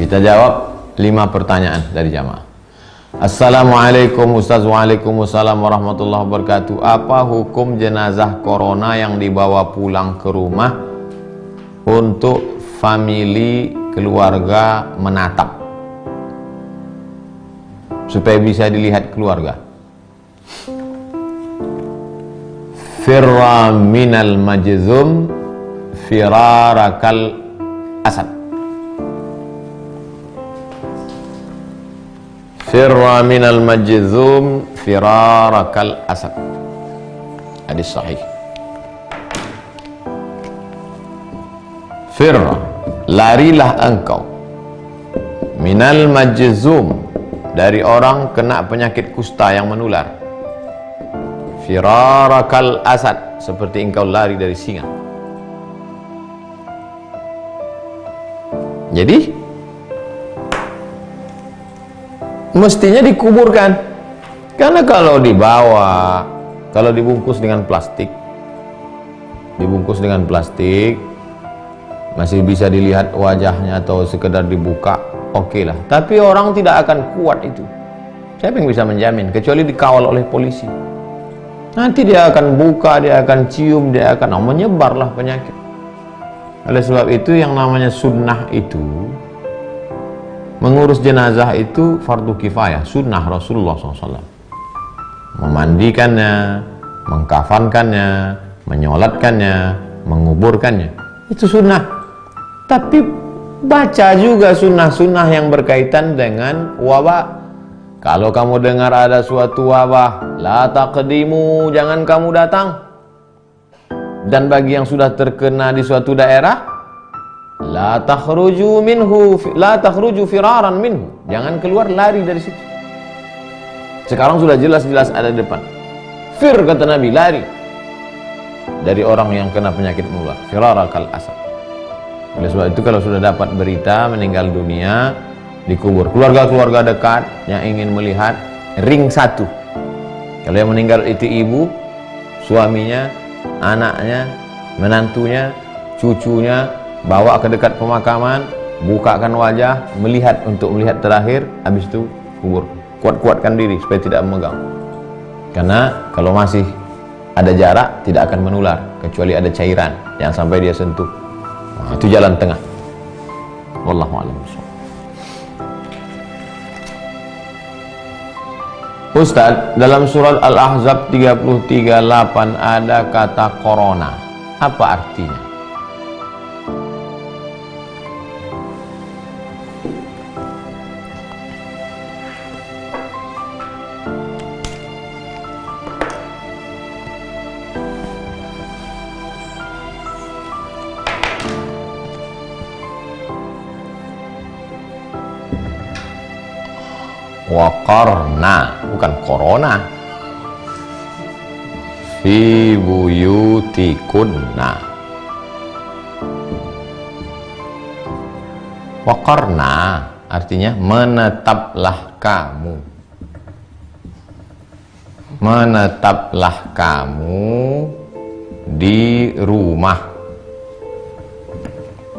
Kita jawab 5 pertanyaan dari jamaah. Assalamualaikum Ustaz. Waalaikumsalam warahmatullahi wabarakatuh. Apa hukum jenazah corona yang dibawa pulang ke rumah untuk famili keluarga menatap supaya bisa dilihat keluarga? Firra minal majzum firarakal asad. Firra minal majzum firarakal asad. Hadis sahih. Firra, larilah engkau, minal majzum, dari orang kena penyakit kusta yang menular. Firarakal asad, seperti engkau lari dari singa. Jadi mestinya dikuburkan, karena kalau dibawa, kalau dibungkus dengan plastik, masih bisa dilihat wajahnya atau sekedar dibuka, oke lah. Tapi orang tidak akan kuat itu. Siapa yang bisa menjamin? Kecuali dikawal oleh polisi. Nanti dia akan buka, dia akan cium, dia akan menyebarlah penyakit. Oleh sebab itu yang namanya sunnah itu, mengurus jenazah itu fardu kifayah, sunnah Rasulullah SAW. Memandikannya, mengkafankannya, menyolatkannya, menguburkannya, itu sunnah. Tapi baca juga sunnah-sunnah yang berkaitan dengan wabah. Kalau kamu dengar ada suatu wabah, la taqdimu, jangan kamu datang. Dan bagi yang sudah terkena di suatu daerah, la takhruju minhu, la takhruju firaran minhu, jangan keluar lari dari situ. Sekarang sudah jelas-jelas ada di depan. Fir, kata Nabi, lari dari orang yang kena penyakit menular. Firarakal asad. Oleh sebab itu kalau sudah dapat berita meninggal dunia, dikubur. Keluarga-keluarga dekat yang ingin melihat, ring 1. Kalau yang meninggal itu ibu, suaminya, anaknya, menantunya, cucunya, bawa ke dekat pemakaman, bukakan wajah, melihat untuk melihat terakhir, habis itu kubur. Kuat-kuatkan diri supaya tidak memegang. Karena kalau masih ada jarak, tidak akan menular, kecuali ada cairan yang sampai dia sentuh. Nah, itu jalan tengah. Wallahu a'lam bishawab. Ustaz, dalam surat Al-Ahzab 33:8 ada kata corona. Apa artinya? Waqarna, bukan corona. Fi buyutikunna. Waqarna artinya menetaplah kamu. Menetaplah kamu di rumah.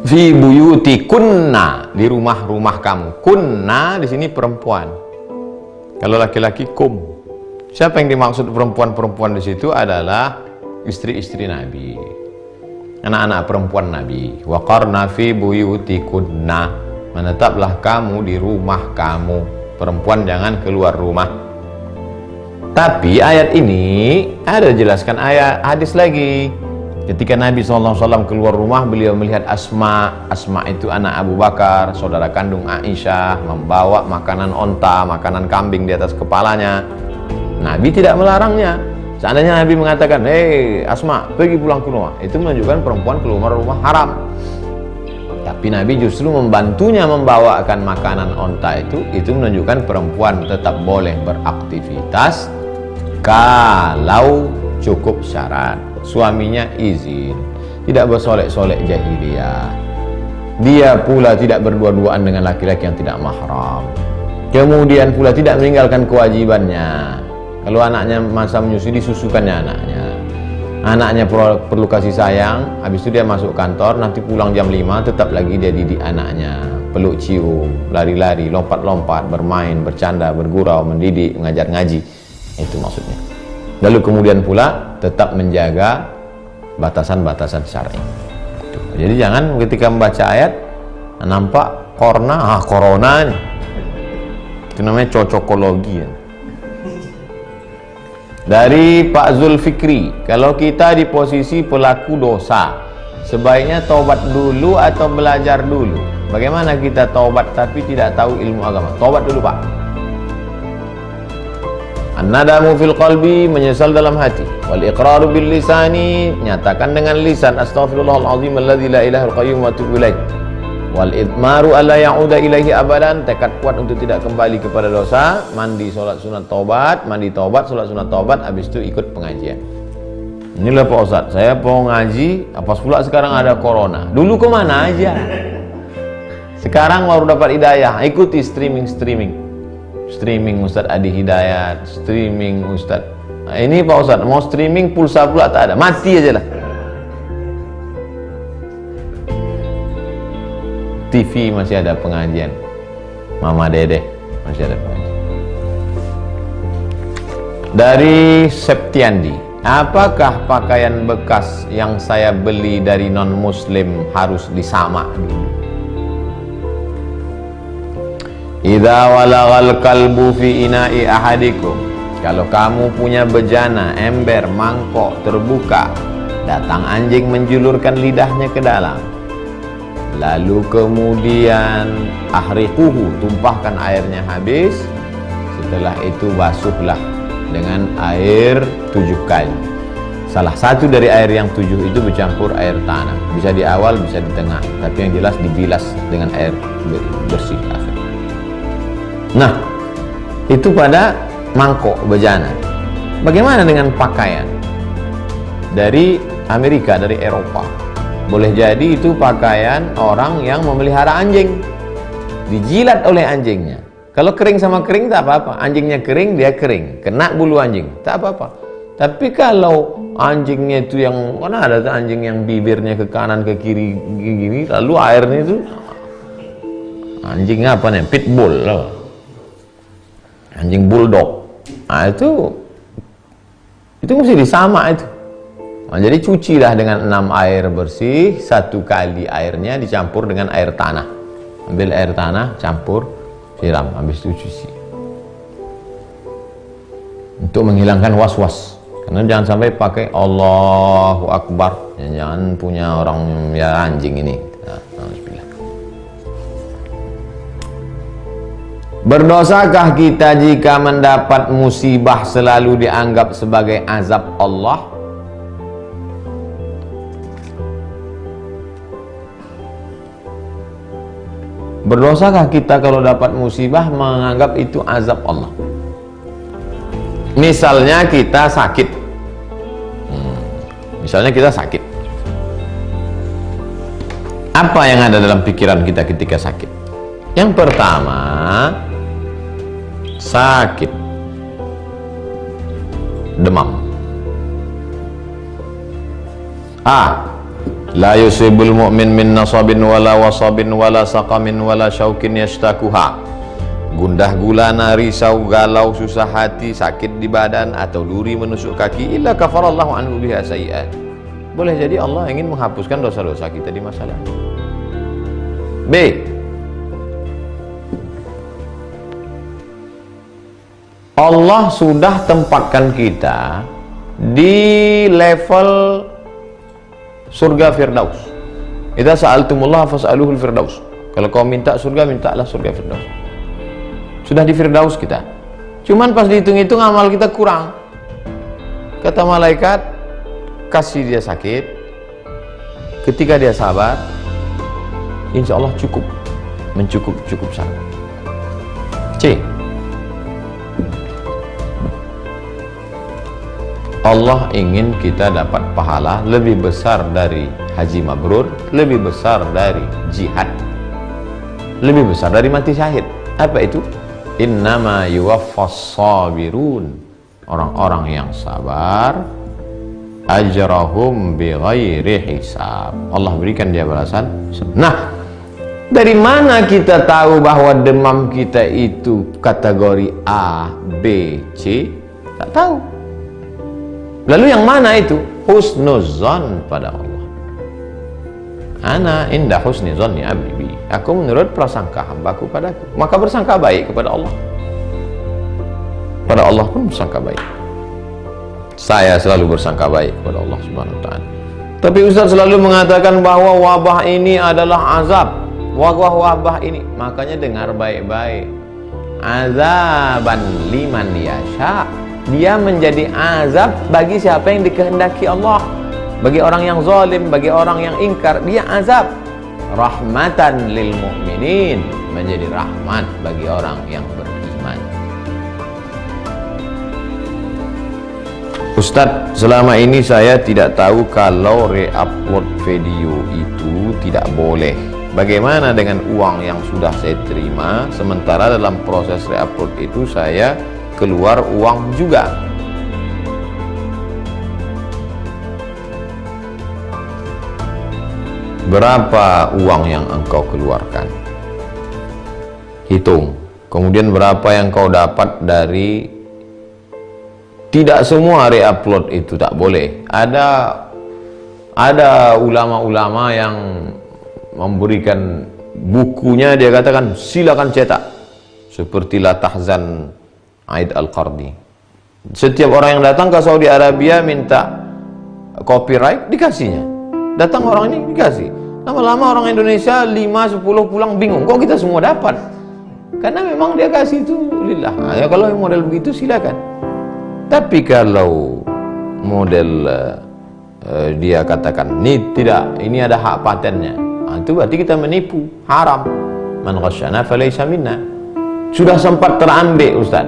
Fi buyutikunna, di rumah-rumah kamu. Kunna di sini perempuan. Kalau laki-laki kum. Siapa yang dimaksud perempuan-perempuan di situ adalah istri-istri Nabi, anak-anak perempuan Nabi. Waqarna fi buyutikunna, menetaplah kamu di rumah kamu. Perempuan jangan keluar rumah. Tapi ayat ini ada jelaskan ayat hadis lagi. Ketika Nabi SAW keluar rumah, beliau melihat Asma. Asma itu anak Abu Bakar, saudara kandung Aisyah, membawa makanan onta, makanan kambing di atas kepalanya. Nabi tidak melarangnya. Seandainya Nabi mengatakan, hei Asma, pergi pulang ke rumah, itu menunjukkan perempuan keluar rumah haram. Tapi Nabi justru membantunya membawakan makanan onta itu menunjukkan perempuan tetap boleh beraktivitas kalau cukup syarat. Suaminya izin, tidak bersolek-solek jahiliyah. Dia pula tidak berdua-duaan dengan laki-laki yang tidak mahram. Kemudian pula tidak meninggalkan kewajibannya. Kalau anaknya masa menyusui, disusukannya anaknya. Anaknya perlu kasih sayang, habis itu dia masuk kantor, nanti pulang jam 5 tetap lagi dia didik anaknya, peluk cium, lari-lari, lompat-lompat, bermain, bercanda, bergurau, mendidik, mengajar ngaji. Itu maksudnya. Lalu kemudian pula tetap menjaga batasan-batasan syar'i. Jadi jangan ketika membaca ayat nampak corona nih. Itu namanya cocokologi ya. Dari Pak Zulfikri, kalau kita di posisi pelaku dosa, sebaiknya taubat dulu atau belajar dulu? Bagaimana kita taubat tapi tidak tahu ilmu agama? Taubat dulu Pak. An-nadamu fil qalbi, menyesal dalam hati. Wal iqraru bil lisani, nyatakan dengan lisan. Astaghfirullahaladzim alladzi la ilahal qayyum wa atubu ilaih. Wal idmaru alla ya'uda ilaihi abadan, tekad kuat untuk tidak kembali kepada dosa. Mandi, sholat sunat taubat, mandi taubat, sholat sunat taubat, habis itu ikut pengajian. Inilah Pak Ustadz, saya mau ngaji, apa pula sekarang ada corona. Dulu kemana aja? Sekarang baru dapat hidayah, ikuti streaming Ustadz Adi Hidayat, streaming Ustadz. Nah, ini Pak Ustadz, mau streaming pulsa pula tak ada, mati aja lah. TV masih ada pengajian, Mama Dede masih ada pengajian. Dari Septiandi, apakah pakaian bekas yang saya beli dari non muslim harus disamak dulu? Idza walagal kalbu fi ina'i ahadikum, kalau kamu punya bejana, ember, mangkok terbuka, datang anjing menjulurkan lidahnya ke dalam, lalu kemudian ahriquhu, tumpahkan airnya habis, setelah itu basuhlah dengan air 7 kali. Salah satu dari air yang 7 itu bercampur air tanah, bisa di awal bisa di tengah, tapi yang jelas dibilas dengan air bersih. Nah, itu pada mangkok bejana. Bagaimana dengan pakaian dari Amerika, dari Eropa? Boleh jadi itu pakaian orang yang memelihara anjing, dijilat oleh anjingnya. Kalau kering sama kering tak apa-apa, anjingnya kering, dia kering, kena bulu anjing, tak apa-apa. Tapi kalau anjingnya itu yang, mana ada tuh anjing yang bibirnya ke kanan ke kiri gini, lalu airnya itu anjingnya apa nih, pitbull loh, anjing bulldog. Nah, itu mesti disamak itu. Nah, jadi cucilah dengan 6 air bersih, 1 kali airnya dicampur dengan air tanah. Ambil air tanah, campur, siram, habis itu cuci. Untuk menghilangkan was-was. Karena jangan sampai pakai Allahu Akbar. Jangan punya orang ya anjing ini. Nah, bismillah. Berdosakah kita jika mendapat musibah selalu dianggap sebagai azab Allah? Berdosakah kita kalau dapat musibah menganggap itu azab Allah? Misalnya kita sakit. Misalnya kita sakit. Apa yang ada dalam pikiran kita ketika sakit? Yang pertama, sakit, demam. La yusibul mu'min min nasabin wala wasabin wala saqamin wala syaukin yashtakuha. Gundah gulana, risau, galau, susah hati, sakit di badan atau duri menusuk kaki, illa kafarallahu anhu biha sayyi'at. Boleh jadi Allah ingin menghapuskan dosa-dosa kita di masa lalu. B, Allah sudah tempatkan kita di level surga Firdaus. Idza sa'altumullah fas'aluhul Firdaus. Kalau kau minta surga, mintalah surga Firdaus. Sudah di Firdaus kita. Cuman pas dihitung-hitung amal kita kurang. Kata malaikat, kasih dia sakit. Ketika dia sabar, insya Allah cukup. Cukup sabar. C, Allah ingin kita dapat pahala lebih besar dari haji mabrur, lebih besar dari jihad, lebih besar dari mati syahid. Apa itu? Innama yuwaffas sabirun. Orang-orang yang sabar ajrahum bighairi hisab. Allah berikan dia balasan. Nah, dari mana kita tahu bahwa demam kita itu kategori A, B, C? Tak tahu. Lalu yang mana itu? Husnuzan pada Allah. Ana indah husni zanni abdi bi. Aku menurut prasangka hambaku padaku, maka bersangka baik kepada Allah. Pada Allah pun bersangka baik. Saya selalu bersangka baik kepada Allah Subhanahu wa taala. Tapi Ustaz selalu mengatakan bahwa wabah ini adalah azab. Wabah ini, makanya dengar baik-baik. Azaban liman yasha. Dia menjadi azab bagi siapa yang dikehendaki Allah. Bagi orang yang zalim, bagi orang yang ingkar, dia azab. Rahmatan lil mu'minin, menjadi rahmat bagi orang yang beriman. Ustadz, selama ini saya tidak tahu kalau re-upload video itu tidak boleh. Bagaimana dengan uang yang sudah saya terima, sementara dalam proses re-upload itu saya keluar uang juga? Berapa uang yang engkau keluarkan? Hitung. Kemudian berapa yang kau dapat dari... Tidak semua re-upload itu tak boleh. Ada ulama-ulama yang memberikan bukunya, dia katakan silakan cetak. Seperti La Tahzan Aid Al-Qarni. Setiap orang yang datang ke Saudi Arabia minta copyright, dikasihnya. Datang orang ini dikasih. Lama-lama orang Indonesia 5-10 pulang bingung, kok kita semua dapat? Karena memang dia kasih itu lillah. Ya, kalau model begitu silakan. Tapi kalau model dia katakan ini tidak, ini ada hak patennya, itu berarti kita menipu, haram. Man ghasyana falaysa minna. Sudah sempat terambil Ustaz.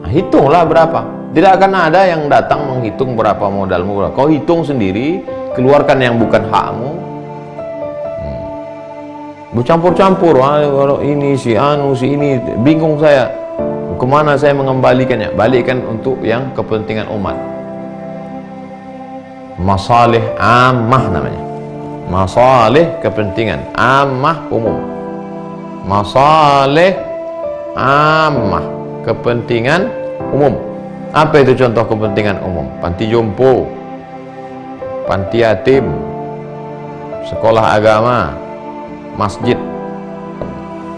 Hitunglah berapa. Tidak akan ada yang datang menghitung berapa modalmu. Kau hitung sendiri, keluarkan yang bukan hakmu. Bercampur-campur, ini si anu si ini, bingung saya. Kemana saya mengembalikannya? Balikkan untuk yang kepentingan umat. Masalih ammah namanya. Masalih kepentingan ammah umum. Masalih ammah kepentingan umum. Apa itu contoh kepentingan umum? Panti jompo, panti yatim, sekolah agama, masjid,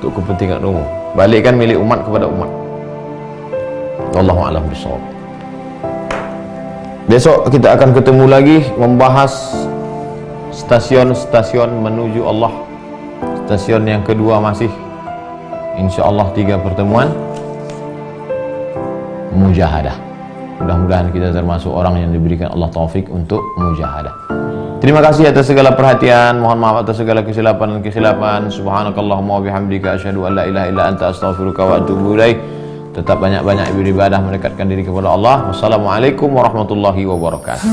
untuk kepentingan umum. Balikkan milik umat kepada umat. Wallahu a'lam bishawab. Besok kita akan ketemu lagi membahas stasiun-stasiun menuju Allah. Stasiun yang kedua masih insyaallah 3 pertemuan mujahadah. Mudah-mudahan kita termasuk orang yang diberikan Allah taufik untuk mujahadah. Terima kasih atas segala perhatian. Mohon maaf atas segala kesilapan dan kesilapan. Subhanakallahumma wa bihamdika asyhadu an la ilaha illa anta astaghfiruka wa atubu ilaik. Tetap banyak-banyak beribadah, mendekatkan diri kepada Allah. Wassalamualaikum warahmatullahi wabarakatuh.